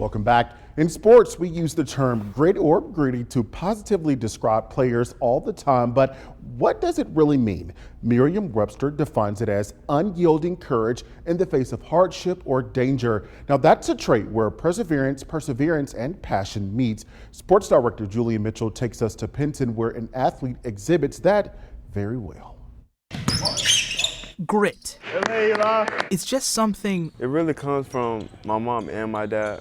Welcome back. In sports, we use the term grit or gritty to positively describe players all the time, but what does it really mean? Merriam-Webster defines it as unyielding courage in the face of hardship or danger. Now, that's a trait where perseverance, and passion meets. Sports director Julian Mitchell takes us to Pinson, where an athlete exhibits that very well. Grit. It's just something It really comes from my mom and my dad.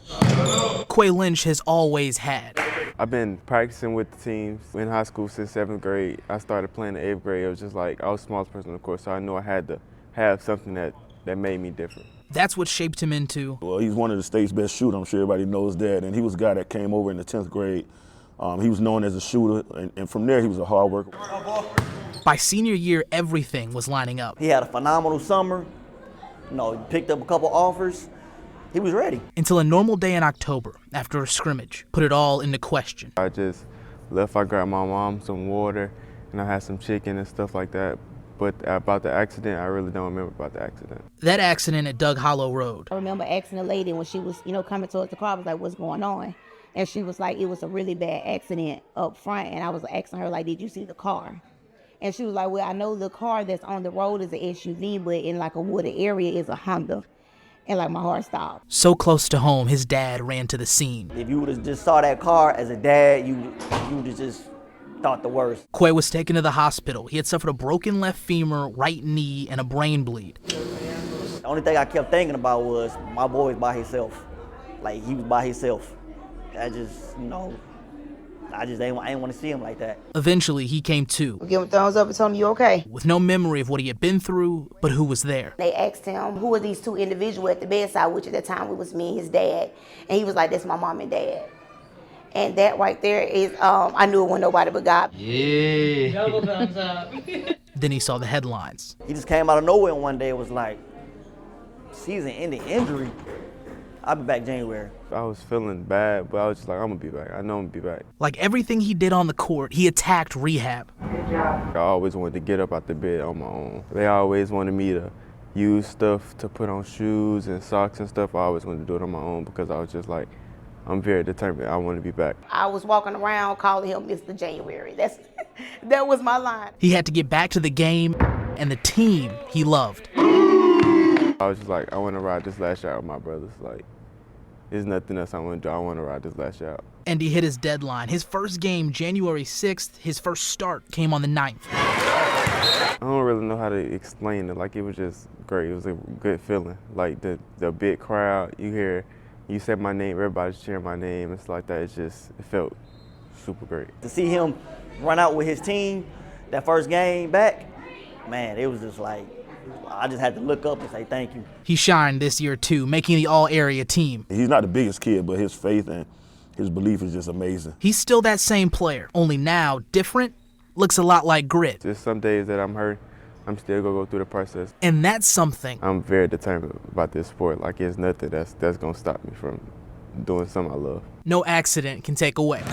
Quay Lynch has always had. I've been practicing with the teams in high school since 7th grade. I started playing in 8th grade. It was just like, I was the smallest person on the court, so I knew I had to have something that made me different. That's what shaped him into. Well, he's one of the state's best shooters. I'm sure everybody knows that. And he was a guy that came over in the 10th grade. He was known as a shooter, and from there, he was a hard worker. By senior year, everything was lining up. He had a phenomenal summer. He picked up a couple offers. He was ready. Until a normal day in October, after a scrimmage, put it all into question. I just left, I grabbed my mom some water, and I had some chicken and stuff like that. But about the accident, I really don't remember about the accident. That accident at Doug Hollow Road. I remember asking a lady when she was, coming towards the car, I was like, what's going on? And she was like, it was a really bad accident up front. And I was asking her, like, did you see the car? And she was like, well, I know the car that's on the road is an SUV, but in like a wooded area is a Honda. And like my heart stopped. So close to home, his dad ran to the scene. If you would have just saw that car as a dad, you would have just thought the worst. Quay was taken to the hospital. He had suffered a broken left femur, right knee, and a brain bleed. The only thing I kept thinking about was my boy was by himself. Like, he was by himself. I just didn't want to see him like that. Eventually, he came to. Give him a thumbs up and tell him you okay. With no memory of what he had been through, but who was there. They asked him, who are these two individuals at the bedside, which at the time it was me and his dad. And he was like, that's my mom and dad. And that right there is, I knew it wasn't nobody but God. Yeah. Double thumbs up. Then he saw the headlines. He just came out of nowhere and one day it was like, season-ending injury. I'll be back January. I was feeling bad, but I was just like, I'm gonna be back. I know I'm gonna be back. Like everything he did on the court, he attacked rehab. I always wanted to get up out the bed on my own. They always wanted me to use stuff to put on shoes and socks and stuff. I always wanted to do it on my own because I was just like, I'm very determined. I want to be back. I was walking around calling him Mr. January. That was my line. He had to get back to the game and the team he loved. I was just like, I want to ride this last shot with my brothers. Like, there's nothing else I want to do. I want to ride this last shot. And he hit his deadline. His first game, January 6th, his first start came on the 9th. I don't really know how to explain it. Like, it was just great. It was a good feeling. Like, the big crowd, you said my name, everybody's cheering my name. It's like that. It felt super great. To see him run out with his team, that first game back, man, it was just like, I just had to look up and say thank you. He shined this year too, making the all-area team. He's not the biggest kid, but his faith and his belief is just amazing. He's still that same player, only now different, looks a lot like grit. Just some days that I'm hurt, I'm still gonna go through the process. And that's something. I'm very determined about this sport. Like, there's nothing that's gonna stop me from doing something I love. No accident can take away.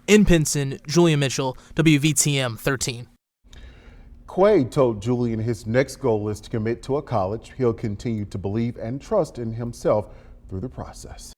In Pinson, Julian Mitchell, WVTM 13. Quay told Julian his next goal is to commit to a college. He'll continue to believe and trust in himself through the process.